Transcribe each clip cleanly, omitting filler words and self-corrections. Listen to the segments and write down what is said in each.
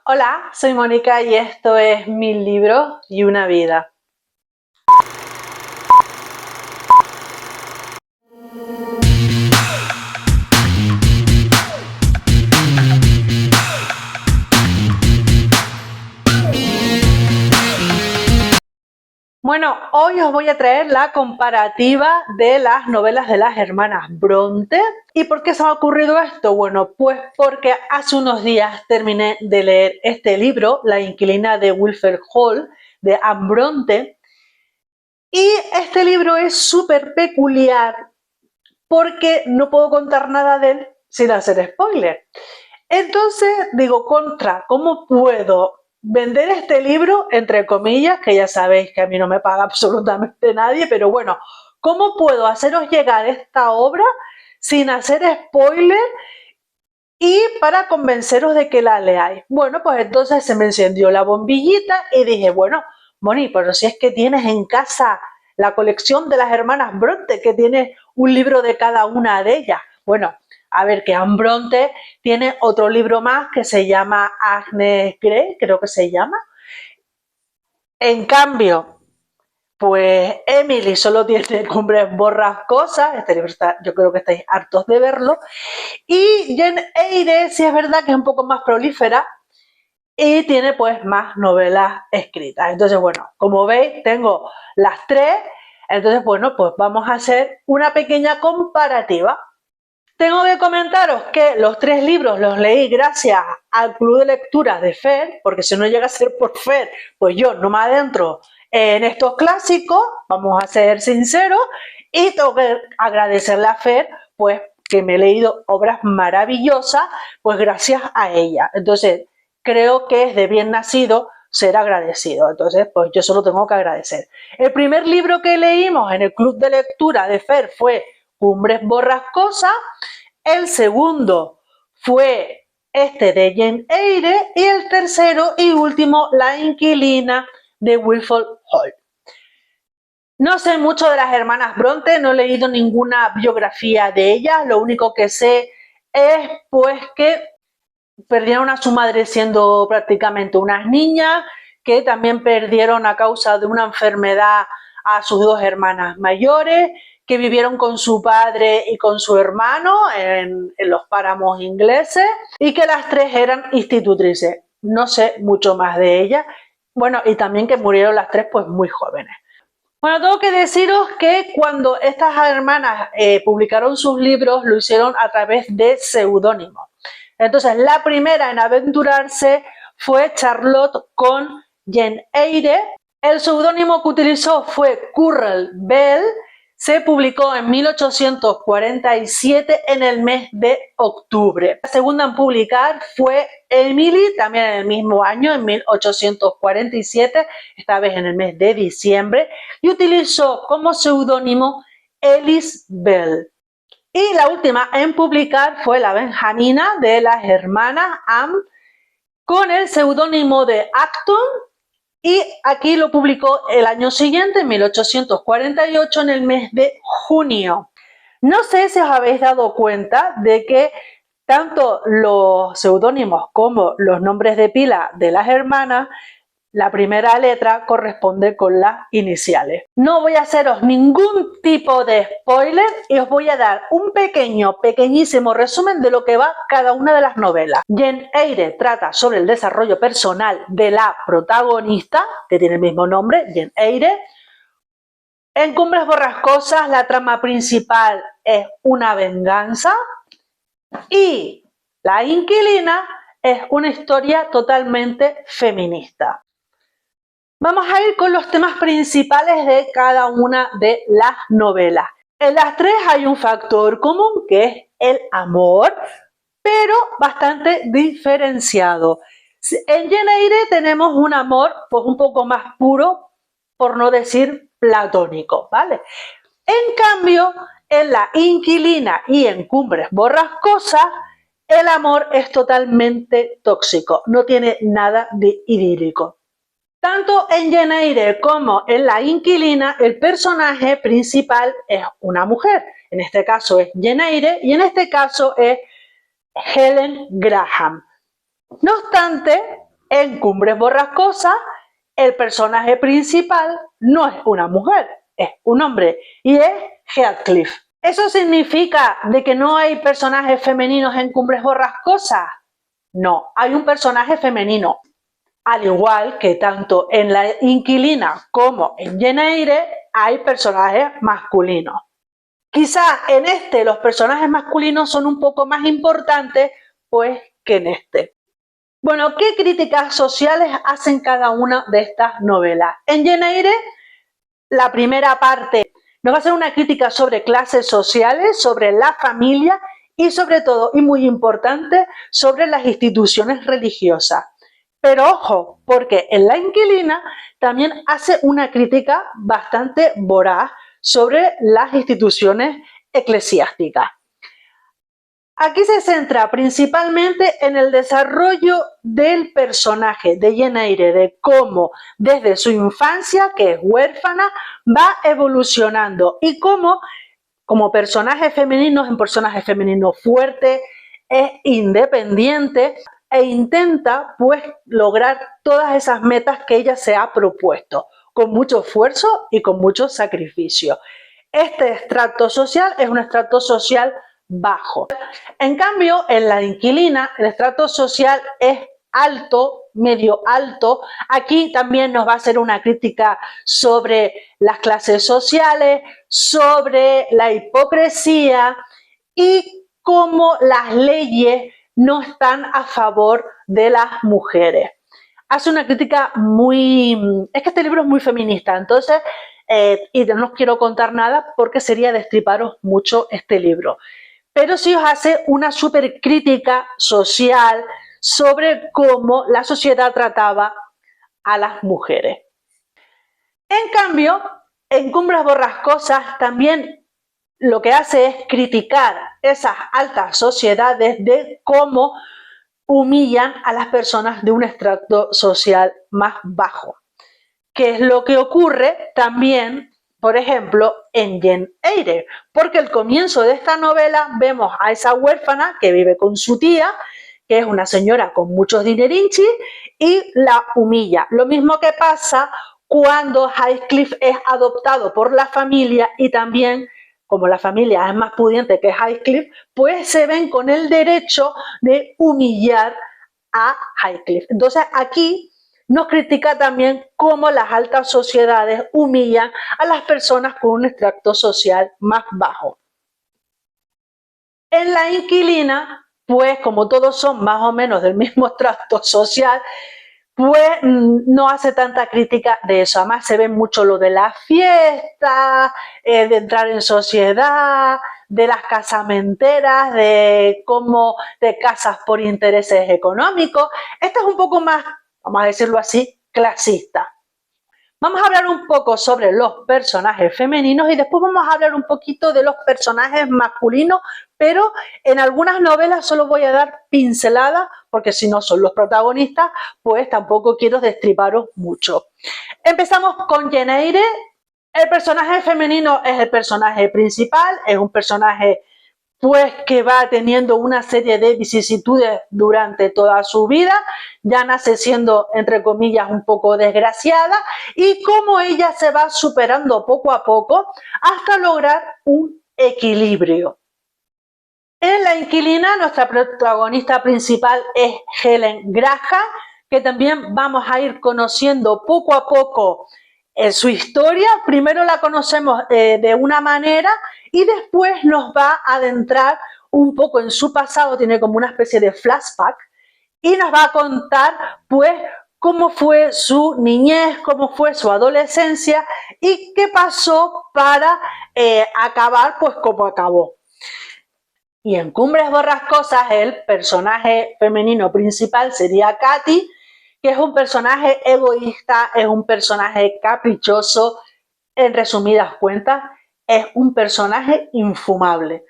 Hola, soy Mónica y esto es 1000 libros y una vida. Bueno, hoy os voy a traer la comparativa de las novelas de las hermanas Bronte. ¿Y por qué se me ha ocurrido esto? Bueno, pues porque hace unos días terminé de leer este libro, La inquilina de Wilfred Hall, de Anne Bronte. Y este libro es súper peculiar porque no puedo contar nada de él sin hacer spoiler. Entonces digo, ¿cómo puedo vender este libro? Entre comillas, que ya sabéis que a mí no me paga absolutamente nadie, pero bueno, ¿cómo puedo haceros llegar esta obra sin hacer spoiler y para convenceros de que la leáis? Bueno, pues entonces se me encendió la bombillita y dije, bueno, Moni, pero si es que tienes en casa la colección de las hermanas Bronte, que tiene un libro de cada una de ellas. Bueno, a ver, que Anne Bronte tiene otro libro más que se llama Agnes Grey, creo que se llama. En cambio, pues Emily solo tiene Cumbres Borrascosas. Este libro yo creo que estáis hartos de verlo. Y Jane Eyre sí es verdad que es un poco más prolífera y tiene pues más novelas escritas. Entonces, bueno, como veis, tengo las tres. Entonces, bueno, pues vamos a hacer una pequeña comparativa. Tengo que comentaros que los tres libros los leí gracias al club de lectura de FER, porque si no llega a ser por FER, pues yo no me adentro en estos clásicos, vamos a ser sinceros, y tengo que agradecerle a FER, pues que me he leído obras maravillosas, pues gracias a ella. Entonces, creo que es de bien nacido ser agradecido. Entonces, pues yo solo tengo que agradecer. El primer libro que leímos en el club de lectura de FER fue Cumbres Borrascosas. El segundo fue este de Jane Eyre y el tercero y último, La inquilina de Wilfred Hall. No sé mucho de las hermanas Bronte, no he leído ninguna biografía de ellas, lo único que sé es pues que perdieron a su madre siendo prácticamente unas niñas, que también perdieron a causa de una enfermedad a sus dos hermanas mayores, que vivieron con su padre y con su hermano en los páramos ingleses y que las tres eran institutrices. No sé mucho más de ellas. Bueno, y también que murieron las tres pues muy jóvenes. Bueno, tengo que deciros que cuando estas hermanas publicaron sus libros, lo hicieron a través de seudónimos. Entonces, la primera en aventurarse fue Charlotte con Jane Eyre. El seudónimo que utilizó fue Currell Bell. Se publicó en 1847 en el mes de octubre. La segunda en publicar fue Emily, también en el mismo año, en 1847, esta vez en el mes de diciembre, y utilizó como seudónimo Ellis Bell. Y la última en publicar fue la Benjamina de las hermanas Anne con el seudónimo de Acton, y aquí lo publicó el año siguiente, en 1848, en el mes de junio. No sé si os habéis dado cuenta de que tanto los seudónimos como los nombres de pila de las hermanas, la primera letra corresponde con las iniciales. No voy a haceros ningún tipo de spoiler y os voy a dar un pequeñísimo resumen de lo que va cada una de las novelas. Jane Eyre trata sobre el desarrollo personal de la protagonista, que tiene el mismo nombre, Jane Eyre. En Cumbres Borrascosas la trama principal es una venganza y La inquilina es una historia totalmente feminista. Vamos a ir con los temas principales de cada una de las novelas. En las tres hay un factor común que es el amor, pero bastante diferenciado. En Jane Eyre tenemos un amor pues un poco más puro, por no decir platónico, ¿vale? En cambio, en La inquilina y en Cumbres Borrascosas, el amor es totalmente tóxico, no tiene nada de idílico. Tanto en Jane Eyre como en La inquilina, el personaje principal es una mujer. En este caso es Jane Eyre y en este caso es Helen Graham. No obstante, en Cumbres Borrascosas, el personaje principal no es una mujer, es un hombre y es Heathcliff. ¿Eso significa de que no hay personajes femeninos en Cumbres Borrascosas? No, hay un personaje femenino, al igual que tanto en La Inquilina como en Jane Eyre hay personajes masculinos. Quizá en este los personajes masculinos son un poco más importantes pues que en este. Bueno, ¿qué críticas sociales hacen cada una de estas novelas? En Jane Eyre, la primera parte nos va a hacer una crítica sobre clases sociales, sobre la familia y sobre todo, y muy importante, sobre las instituciones religiosas. Pero ojo, porque en La Inquilina también hace una crítica bastante voraz sobre las instituciones eclesiásticas. Aquí se centra principalmente en el desarrollo del personaje de Jane Eyre, de cómo desde su infancia, que es huérfana, va evolucionando y cómo como personaje femenino es un personaje femenino fuerte, es independiente e intenta pues lograr todas esas metas que ella se ha propuesto con mucho esfuerzo y con mucho sacrificio. Este estrato social es un estrato social bajo. En cambio, en La Inquilina, el estrato social es alto, medio alto. Aquí también nos va a hacer una crítica sobre las clases sociales, sobre la hipocresía y cómo las leyes no están a favor de las mujeres. Hace una crítica muy... Es que este libro es muy feminista, entonces, y no os quiero contar nada porque sería destriparos mucho este libro. Pero sí os hace una súper crítica social sobre cómo la sociedad trataba a las mujeres. En cambio, en Cumbres Borrascosas también lo que hace es criticar esas altas sociedades de cómo humillan a las personas de un estrato social más bajo, que es lo que ocurre también, por ejemplo, en Jane Eyre, porque al comienzo de esta novela vemos a esa huérfana que vive con su tía, que es una señora con muchos dinerinchis, y la humilla. Lo mismo que pasa cuando Heathcliff es adoptado por la familia y también, como la familia es más pudiente que Heathcliff, pues se ven con el derecho de humillar a Heathcliff. Entonces aquí nos critica también cómo las altas sociedades humillan a las personas con un estrato social más bajo. En La Inquilina, pues como todos son más o menos del mismo estrato social, pues no hace tanta crítica de eso. Además se ve mucho lo de la fiesta, de entrar en sociedad, de las casamenteras, de cómo te casas por intereses económicos. Esto es un poco más, vamos a decirlo así, clasista. Vamos a hablar un poco sobre los personajes femeninos y después vamos a hablar un poquito de los personajes masculinos, pero en algunas novelas solo voy a dar pinceladas porque si no son los protagonistas, pues tampoco quiero destriparos mucho. Empezamos con Jane Eyre. El personaje femenino es el personaje principal, es un personaje pues que va teniendo una serie de vicisitudes durante toda su vida, ya nace siendo, entre comillas, un poco desgraciada y cómo ella se va superando poco a poco hasta lograr un equilibrio. En La Inquilina, nuestra protagonista principal es Helen Graham, que también vamos a ir conociendo poco a poco su historia. Primero la conocemos de una manera y después nos va a adentrar un poco en su pasado, tiene como una especie de flashback y nos va a contar pues cómo fue su niñez, cómo fue su adolescencia y qué pasó para acabar pues como acabó. Y en Cumbres Borrascosas el personaje femenino principal sería Katy, que es un personaje egoísta, es un personaje caprichoso, en resumidas cuentas, es un personaje infumable.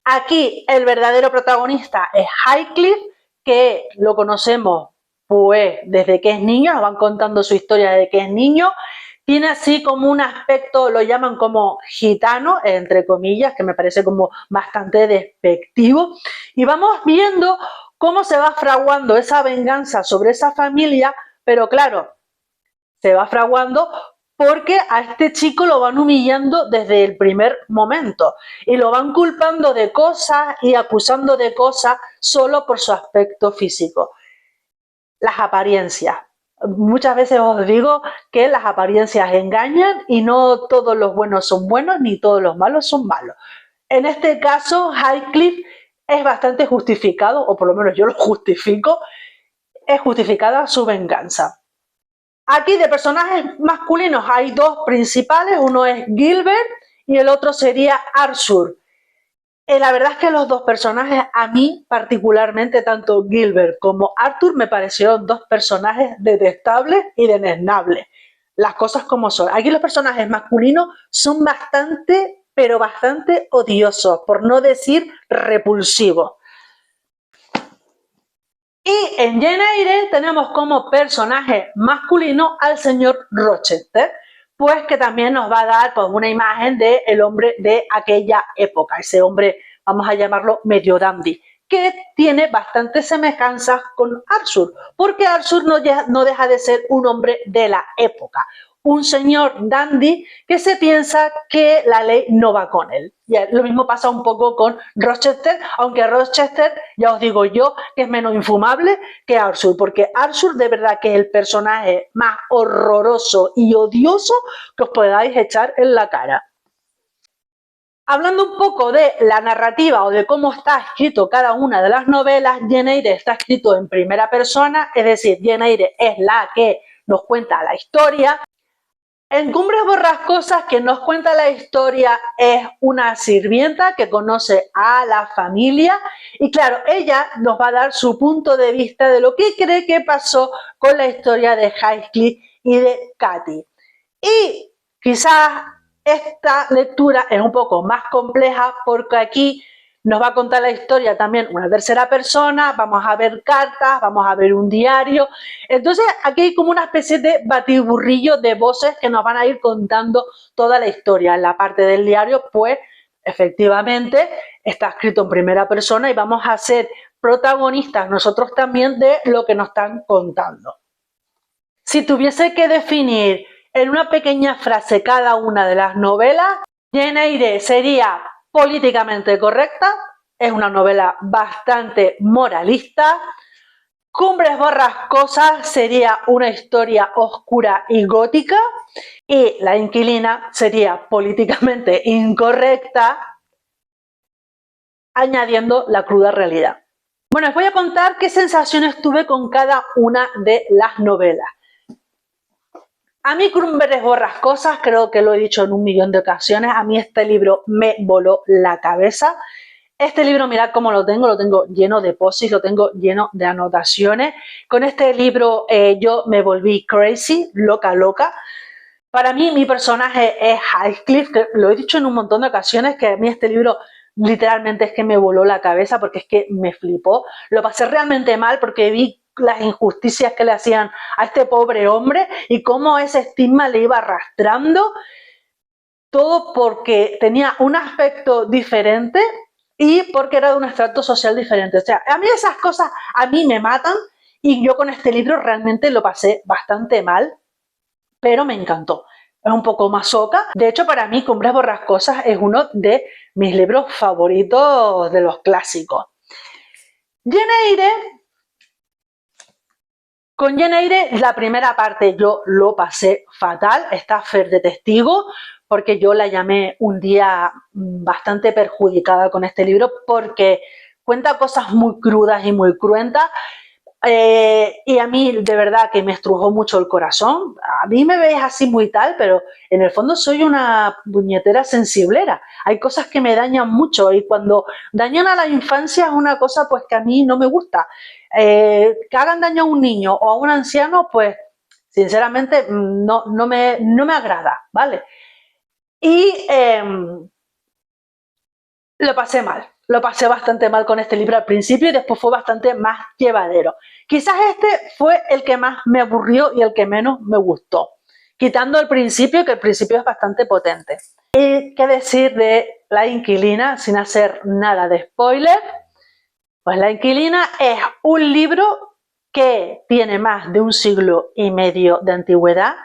Aquí el verdadero protagonista es Heathcliff, que lo conocemos pues desde que es niño, nos van contando su historia desde que es niño. Tiene así como un aspecto, lo llaman como gitano, entre comillas, que me parece como bastante despectivo. Y vamos viendo cómo se va fraguando esa venganza sobre esa familia, pero claro, se va fraguando porque a este chico lo van humillando desde el primer momento y lo van culpando de cosas y acusando de cosas solo por su aspecto físico. Las apariencias. Muchas veces os digo que las apariencias engañan y no todos los buenos son buenos ni todos los malos son malos. En este caso, Heathcliff es bastante justificado, o por lo menos yo lo justifico, es justificada su venganza. Aquí de personajes masculinos hay dos principales, uno es Gilbert y el otro sería Arthur. La verdad es que los dos personajes, a mí particularmente, tanto Gilbert como Arthur, me parecieron dos personajes detestables y desdeñables. Las cosas como son. Aquí los personajes masculinos son bastante, pero bastante odiosos, por no decir repulsivos. Y en Jane Eyre tenemos como personaje masculino al señor Rochester, pues que también nos va a dar pues, una imagen del hombre de aquella época, ese hombre, vamos a llamarlo medio dandy, que tiene bastantes semejanzas con Arthur, porque Arthur no deja de ser un hombre de la época, un señor dandy que se piensa que la ley no va con él. Y lo mismo pasa un poco con Rochester, aunque Rochester, ya os digo yo, que es menos infumable que Arthur, porque Arthur de verdad que es el personaje más horroroso y odioso que os podáis echar en la cara. Hablando un poco de la narrativa o de cómo está escrito cada una de las novelas, Jane Eyre está escrito en primera persona, es decir, Jane Eyre es la que nos cuenta la historia. En Cumbres Borrascosas, quien nos cuenta la historia es una sirvienta que conoce a la familia y claro, ella nos va a dar su punto de vista de lo que cree que pasó con la historia de Heathcliff y de Cathy. Y quizás esta lectura es un poco más compleja porque aquí nos va a contar la historia también una tercera persona, vamos a ver cartas, vamos a ver un diario. Entonces aquí hay como una especie de batiburrillo de voces que nos van a ir contando toda la historia. En la parte del diario, pues efectivamente está escrito en primera persona y vamos a ser protagonistas nosotros también de lo que nos están contando. Si tuviese que definir en una pequeña frase cada una de las novelas, Jane Eyre sería políticamente correcta, es una novela bastante moralista. Cumbres Borrascosas sería una historia oscura y gótica y La Inquilina sería políticamente incorrecta, añadiendo la cruda realidad. Bueno, os voy a contar qué sensaciones tuve con cada una de las novelas. A mí Cumbres Borrascosas, creo que lo he dicho en un millón de ocasiones, a mí este libro me voló la cabeza. Este libro, mirad cómo lo tengo lleno de posis, lo tengo lleno de anotaciones. Con este libro yo me volví crazy, loca. Para mí mi personaje es Heathcliff, que lo he dicho en un montón de ocasiones, que a mí este libro literalmente es que me voló la cabeza porque es que me flipó. Lo pasé realmente mal porque vi las injusticias que le hacían a este pobre hombre y cómo ese estigma le iba arrastrando, todo porque tenía un aspecto diferente y porque era de un estrato social diferente. O sea, a mí esas cosas a mí me matan y yo con este libro realmente lo pasé bastante mal, pero me encantó. Es un poco masoca. De hecho, para mí Cumbres Borrascosas es uno de mis libros favoritos de los clásicos. Jane Eyre. Con Jane Eyre, la primera parte yo lo pasé fatal, está Fer de testigo, porque yo la llamé un día bastante perjudicada con este libro, porque cuenta cosas muy crudas y muy cruentas, y a mí de verdad que me estrujó mucho el corazón. A mí me veis así muy tal, pero en el fondo soy una puñetera sensiblera. Hay cosas que me dañan mucho y cuando dañan a la infancia es una cosa pues que a mí no me gusta. Que hagan daño a un niño o a un anciano, pues sinceramente no me agrada, ¿vale? Y lo pasé mal. Lo pasé bastante mal con este libro al principio y después fue bastante más llevadero. Quizás este fue el que más me aburrió y el que menos me gustó. Quitando el principio, que el principio es bastante potente. Y qué decir de La Inquilina, sin hacer nada de spoiler. Pues La inquilina es un libro que tiene más de un siglo y medio de antigüedad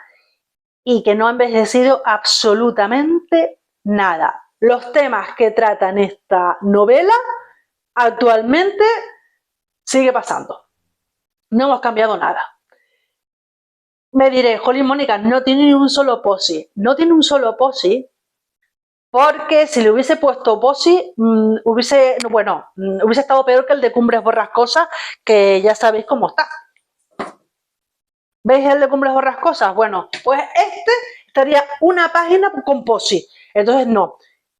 y que no ha envejecido absolutamente nada. Los temas que trata en esta novela actualmente sigue pasando. No hemos cambiado nada. Me diré, jolín, Mónica, no tiene ni un solo posi. No tiene un solo posi porque si le hubiese puesto posi, hubiese estado peor que el de Cumbres Borrascosas, que ya sabéis cómo está. ¿Veis el de Cumbres Borrascosas? Bueno, pues este estaría una página con posi. Entonces no.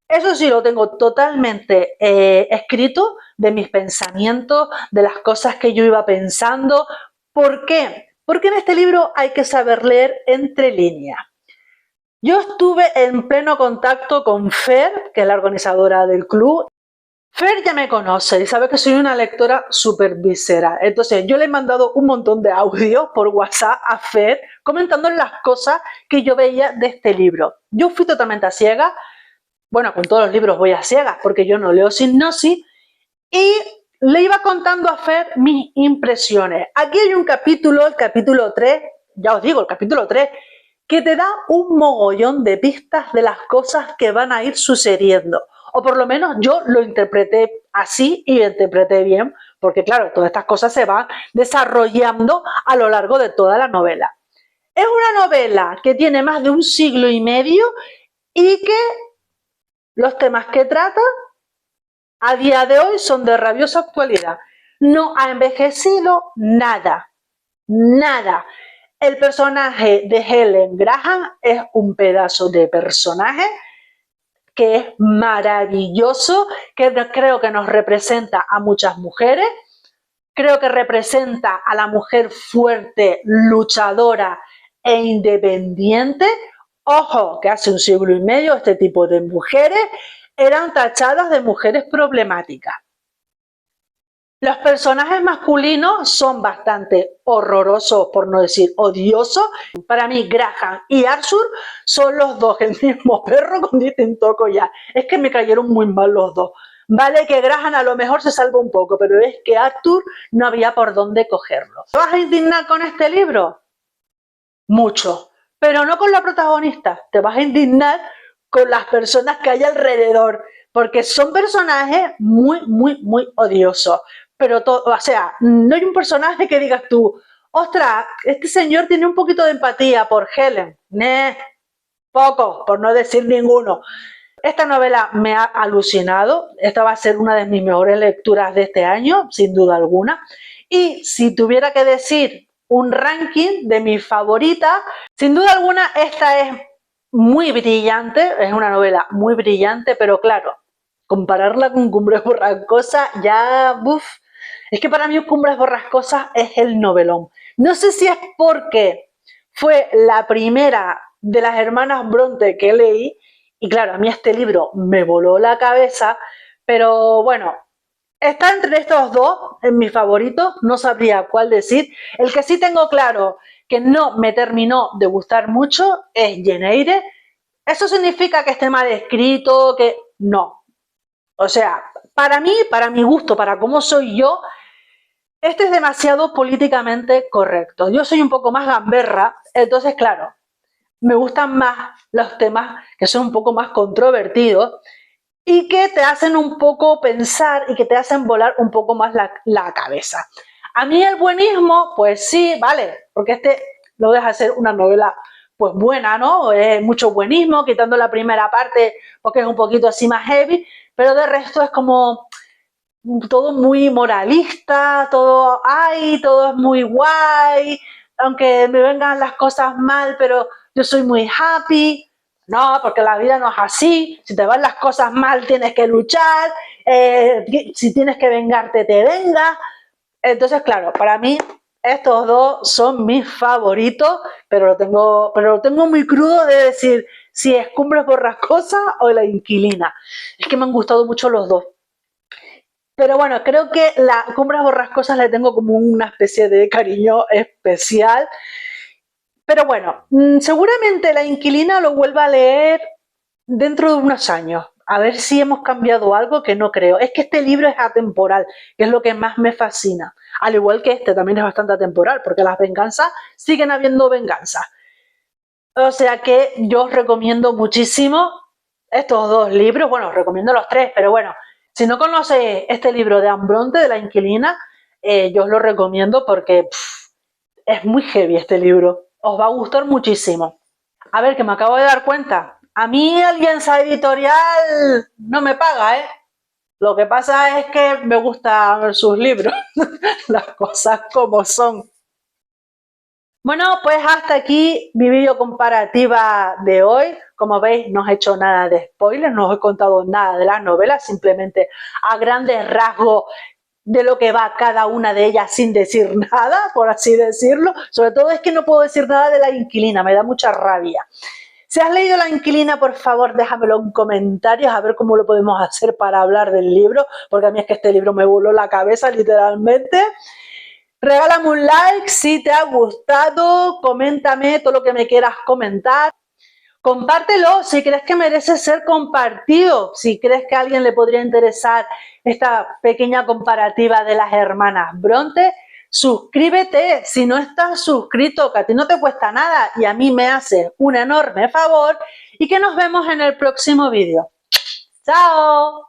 Eso sí lo tengo totalmente escrito de mis pensamientos, de las cosas que yo iba pensando. ¿Por qué? Porque en este libro hay que saber leer entre líneas. Yo estuve en pleno contacto con Fer, que es la organizadora del club. Fer ya me conoce y sabe que soy una lectora súper visceral. Entonces yo le he mandado un montón de audios por WhatsApp a Fer comentando las cosas que yo veía de este libro. Yo fui totalmente a ciegas. Bueno, con todos los libros voy a ciegas porque yo no leo sinopsis. Y le iba contando a Fer mis impresiones. Aquí hay un capítulo, el capítulo 3, ya os digo, el capítulo 3, que te da un mogollón de pistas de las cosas que van a ir sucediendo. O por lo menos yo lo interpreté así y lo interpreté bien, porque claro, todas estas cosas se van desarrollando a lo largo de toda la novela. Es una novela que tiene más de un siglo y medio y que los temas que trata a día de hoy son de rabiosa actualidad. No ha envejecido nada, nada. El personaje de Helen Graham es un pedazo de personaje que es maravilloso, que creo que nos representa a muchas mujeres, creo que representa a la mujer fuerte, luchadora e independiente. Ojo, que hace un siglo y medio este tipo de mujeres eran tachadas de mujeres problemáticas. Los personajes masculinos son bastante horrorosos, por no decir odiosos. Para mí, Graham y Arthur son los dos el mismo perro con distinto collar. Es que me cayeron muy mal los dos. Vale que Graham a lo mejor se salva un poco, pero es que Arthur no había por dónde cogerlo. ¿Te vas a indignar con este libro? Mucho. Pero no con la protagonista. Te vas a indignar con las personas que hay alrededor. Porque son personajes muy, muy, muy odiosos. Pero, o sea, no hay un personaje que digas tú, ostras, este señor tiene un poquito de empatía por Helen. Poco, por no decir ninguno. Esta novela me ha alucinado. Esta va a ser una de mis mejores lecturas de este año, sin duda alguna. Y si tuviera que decir un ranking de mis favoritas, sin duda alguna esta es muy brillante, es una novela muy brillante, pero claro, compararla con Cumbres Borrascosas ya, es que para mí Cumbres Borrascosas es el novelón. No sé si es porque fue la primera de las hermanas Bronte que leí, y claro, a mí este libro me voló la cabeza, pero bueno, está entre estos dos, en mis favoritos, no sabría cuál decir. El que sí tengo claro que no me terminó de gustar mucho es Jane Eyre. ¿Eso significa que esté mal escrito? Que no. O sea, para mí, para mi gusto, para cómo soy yo, este es demasiado políticamente correcto. Yo soy un poco más gamberra, entonces claro, me gustan más los temas que son un poco más controvertidos y que te hacen un poco pensar y que te hacen volar un poco más la cabeza. A mí el buenismo, pues sí, vale, porque este lo deja ser una novela pues buena, ¿no? Es mucho buenismo, quitando la primera parte porque es un poquito así más heavy, pero de resto es como todo muy moralista, todo, ay, todo es muy guay, aunque me vengan las cosas mal, pero yo soy muy happy. No, porque la vida no es así. Si te van las cosas mal, tienes que luchar. Si tienes que vengarte, te vengas. Entonces, claro, para mí estos dos son mis favoritos, pero lo tengo muy crudo de decir si es Cumbres Borrascosas o La Inquilina. Es que me han gustado mucho los dos. Pero bueno, creo que la Cumbres Borrascosas le tengo como una especie de cariño especial. Pero bueno, seguramente La Inquilina lo vuelva a leer dentro de unos años. A ver si hemos cambiado algo, que no creo. Es que este libro es atemporal, que es lo que más me fascina. Al igual que este también es bastante atemporal, porque las venganzas siguen habiendo venganzas. O sea que yo os recomiendo muchísimo estos dos libros. Bueno, os recomiendo los tres, pero bueno, si no conoces este libro de Ambronte, de la Inquilina, yo os lo recomiendo porque es muy heavy este libro. Os va a gustar muchísimo. A ver, que me acabo de dar cuenta. A mí Alianza Editorial no me paga, ¿eh? Lo que pasa es que me gustan sus libros, las cosas como son. Bueno, pues hasta aquí mi vídeo comparativa de hoy. Como veis, no os he hecho nada de spoilers, no os he contado nada de las novelas, simplemente a grandes rasgos de lo que va cada una de ellas sin decir nada, por así decirlo. Sobre todo es que no puedo decir nada de La Inquilina, me da mucha rabia. Si has leído La Inquilina, por favor, déjamelo en comentarios a ver cómo lo podemos hacer para hablar del libro, porque a mí es que este libro me voló la cabeza literalmente. Regálame un like si te ha gustado, coméntame todo lo que me quieras comentar. Compártelo si crees que merece ser compartido, si crees que a alguien le podría interesar esta pequeña comparativa de las hermanas Bronte. Suscríbete si no estás suscrito, que a ti no te cuesta nada y a mí me hace un enorme favor, y que nos vemos en el próximo vídeo. ¡Chao!